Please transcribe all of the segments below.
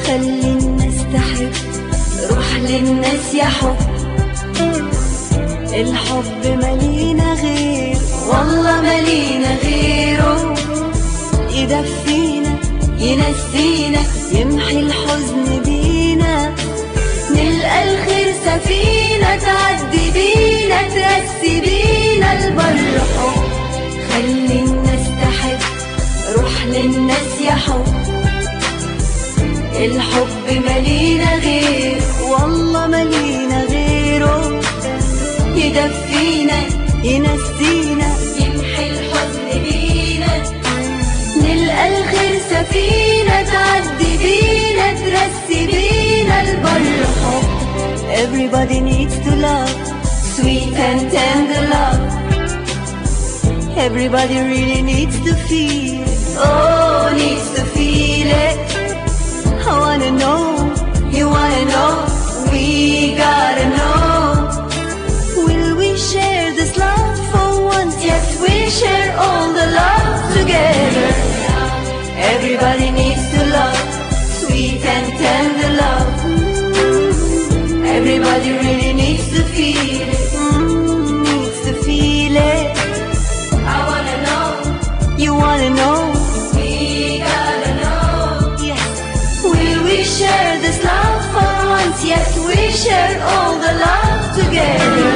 خلي الناس تحب، روح للناس يا حب. الحب مالينا غير، والله مالينا غيره. يدفينا ينسينا يمحي الحزن بينا، نلقى الخير سفينة تعدي بينا ترسي بينا البر حب. خلي الناس تحب، روح للناس يا حب. الحب مالينا غير، والله مالينا غيره. يدفينا ينسينا يمحي الحزن بينا، نلقى الخير سفينة تعدي بينا ترسي بينا البر حب. Everybody needs to love, sweet and tender love. Everybody really needs to feel, oh needs to feel it. I wanna know, you wanna know, we gotta know. Will we share this love for once? Yes, we'll share all the love together. Everybody needs to love, sweet and tender love. Everybody really needs to feel it, needs to feel it. I wanna know, you wanna know, we gotta know. Yes, will we share this love for once? Yes, we share all the love together.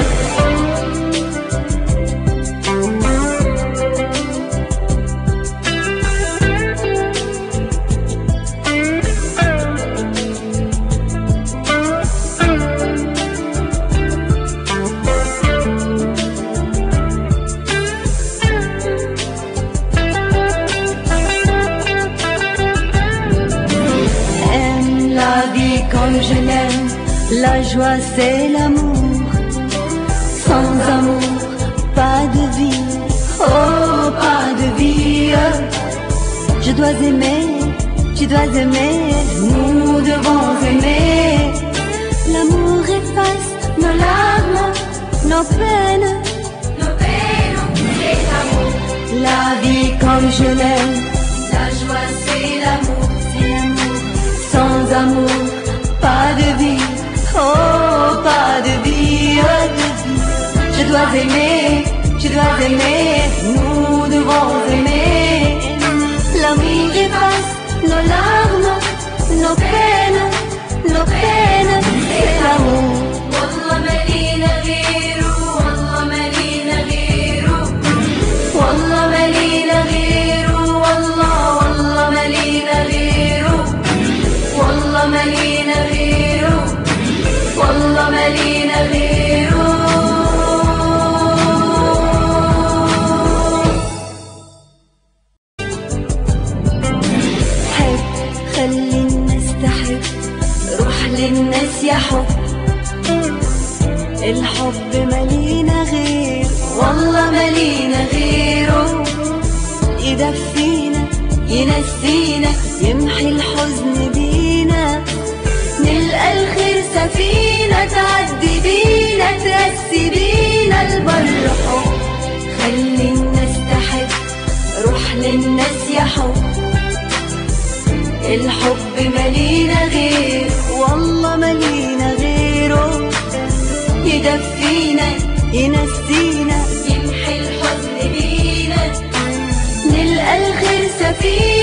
Comme je l'aime, la joie c'est l'amour. Sans amour, pas de vie, oh pas de vie. Je dois aimer, tu dois aimer, nous devons aimer. L'amour efface nos larmes, nos peines, c'est l'amour. La vie comme je l'aime, la joie c'est l'amour, sans amour. Pas de vie, oh pas de vie, je dois aimer, tu dois aimer, nous devons aimer. L'amour efface nos larmes, nos peines, c'est l'amour. Wallah malina ghiru, wallah malina ghiru, wallah malina ghiru, wallah malina ghiru, wallah malina غيره، والله مالينا غيره. حب، خلي الناس تحب، روح للناس يا حب. الحب مالينا غير، والله مالينا غيره. يدفينا ينسينا يمحي الحزن بينا، نلقى الخير سفينة تعدي بينا ترسي بينا البر حب. خلي الناس تحب، روح للناس يا حب. الحب مالينا غير، والله مالينا غيره. يدفينا ينسينا يمحي الحزن بينا، نلقى الخير سفينة